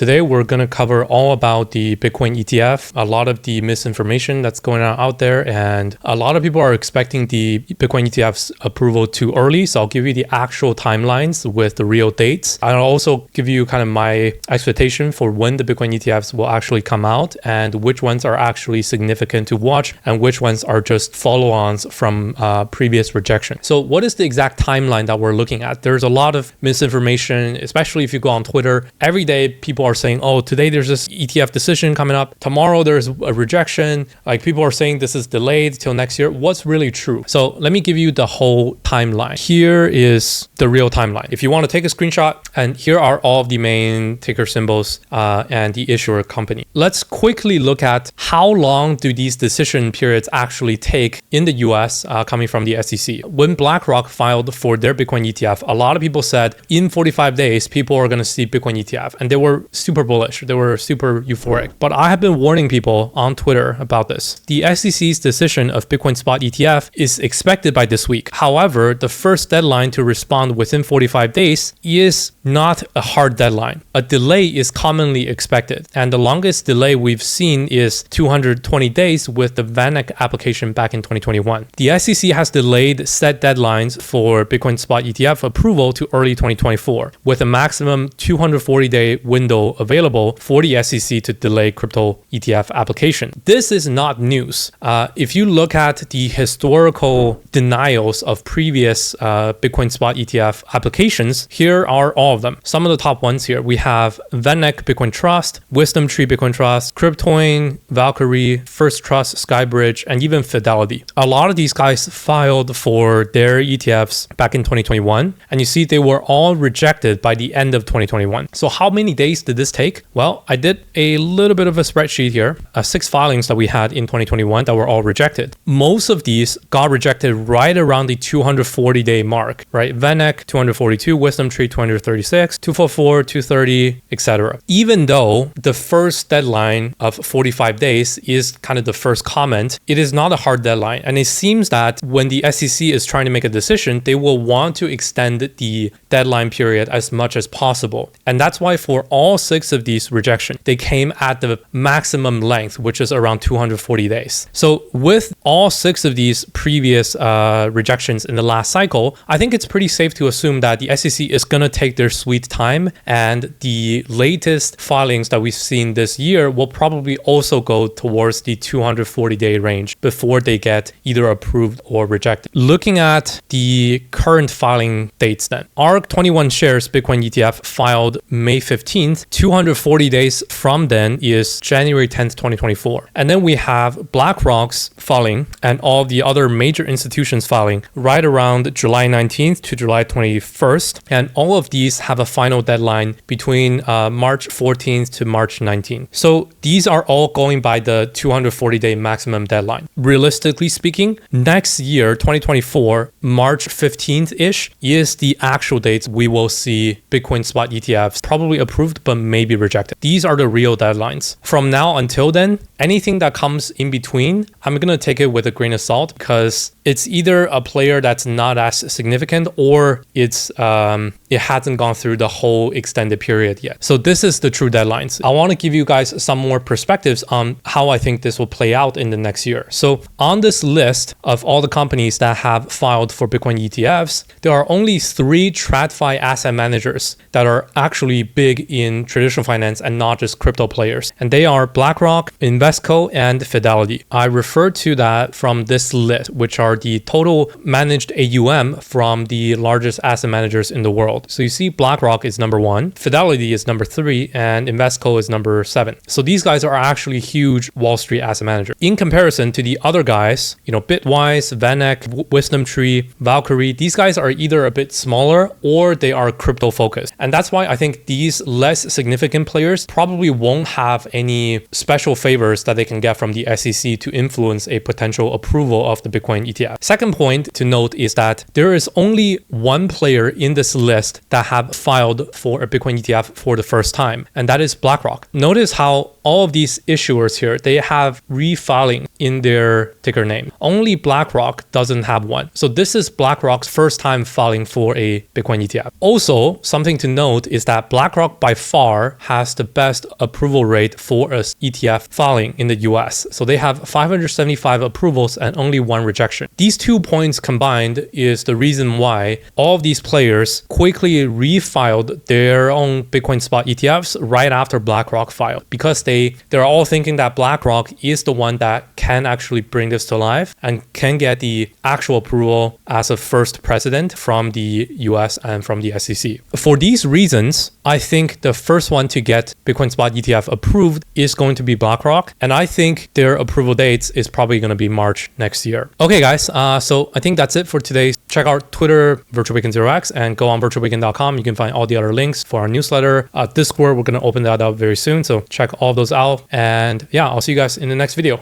Today, we're going to cover all about the Bitcoin ETF, a lot of the misinformation that's going on out there, and a lot of people are expecting the Bitcoin ETF's approval too early. So I'll give you the actual timelines with the real dates. I'll also give you kind of my expectation for when the Bitcoin ETFs will actually come out and which ones are actually significant to watch and which ones are just follow-ons from previous rejection. So what is the exact timeline that we're looking at? There's a lot of misinformation, especially if you go on Twitter. Every day people are saying, oh, today there's this ETF decision coming up. Tomorrow there's a rejection. Like people are saying this is delayed till next year. What's really true? So let me give you the whole timeline. Here is the real timeline. If you want to take a screenshot, and here are all of the main ticker symbols and the issuer company. Let's quickly look at how long do these decision periods actually take in the US coming from the SEC. When BlackRock filed for their Bitcoin ETF, a lot of people said in 45 days, people are going to see Bitcoin ETF, and they were super bullish. They were super euphoric. But I have been warning people on Twitter about this. The SEC's decision of Bitcoin spot ETF is expected by this week. However, the first deadline to respond within 45 days is not a hard deadline. A delay is commonly expected, and the longest delay we've seen is 220 days with the VanEck application back in 2021. The SEC has delayed set deadlines for Bitcoin spot ETF approval to early 2024, with a maximum 240-day window available for the SEC to delay crypto ETF application. This is not news. If you look at the historical denials of previous Bitcoin spot ETF applications, here are all of them. Some of the top ones here. We have VanEck Bitcoin Trust, Wisdom Tree Bitcoin Trust, Cryptoin, Valkyrie, First Trust, Skybridge, and even Fidelity. A lot of these guys filed for their ETFs back in 2021, and you see they were all rejected by the end of 2021. So how many days did this take? Well, I did a little bit of a spreadsheet here, 6 filings that we had in 2021 that were all rejected. Most of these got rejected right around the 240-day mark, right? VanEck 242, Wisdom Tree 236, 244, 230, etc. Even though the first deadline of 45 days is kind of the first comment, it is not a hard deadline. And it seems that when the SEC is trying to make a decision, they will want to extend the deadline period as much as possible. And that's why for all 6 of these rejections, they came at the maximum length, which is around 240 days. So with all 6 of these previous rejections in the last cycle, I think it's pretty safe to assume that the SEC is going to take their sweet time, and the latest filings that we've seen this year will probably also go towards the 240-day range before they get either approved or rejected. Looking at the current filing dates then, ARK21 shares Bitcoin ETF filed May 15th. 240 days from then is January 10th, 2024. And then we have BlackRock's filing and all the other major institutions filing right around July 19th to July 21st. And all of these have a final deadline between March 14th to March 19th. So these are all going by the 240-day maximum deadline. Realistically speaking, next year, 2024, March 15th-ish is the actual dates we will see Bitcoin spot ETFs probably approved but maybe rejected. These are the real deadlines. From now until then, anything that comes in between, I'm going to take it with a grain of salt because it's either a player that's not as significant or it hasn't gone through the whole extended period yet. So this is the true deadlines. I want to give you guys some more perspectives on how I think this will play out in the next year. So on this list of all the companies that have filed for Bitcoin ETFs, there are only 3 TradFi asset managers that are actually big in traditional finance and not just crypto players. And they are BlackRock, Invesco, and Fidelity. I refer to that from this list, which are the total managed AUM from the largest asset managers in the world. So you see BlackRock is number 1, Fidelity is number 3, and Invesco is number 7. So these guys are actually huge Wall Street asset managers. In comparison to the other guys, Bitwise, VanEck, Wisdom Tree, Valkyrie, these guys are either a bit smaller or they are crypto focused. And that's why I think these less significant players probably won't have any special favors that they can get from the SEC to influence a potential approval of the Bitcoin ETF. ETF. Second point to note is that there is only one player in this list that have filed for a Bitcoin ETF for the first time, and that is BlackRock. Notice how all of these issuers here, they have refiling in their ticker name. Only BlackRock doesn't have one. So this is BlackRock's first time filing for a Bitcoin ETF. Also, something to note is that BlackRock by far has the best approval rate for a ETF filing in the US. So they have 575 approvals and only one rejection. These 2 points combined is the reason why all of these players quickly refiled their own Bitcoin spot ETFs right after BlackRock filed, because they're all thinking that BlackRock is the one that can actually bring this to life and can get the actual approval as a first precedent from the US and from the SEC. For these reasons, I think the first one to get Bitcoin spot ETF approved is going to be BlackRock, and I think their approval dates is probably going to be March next year. Okay, guys, so I think that's it for today. Check out Twitter, virtualweekend0x, and go on virtualweekend.com. You can find all the other links for our newsletter. Discord, we're going to open that up very soon, so check all those out. And yeah, I'll see you guys in the next video.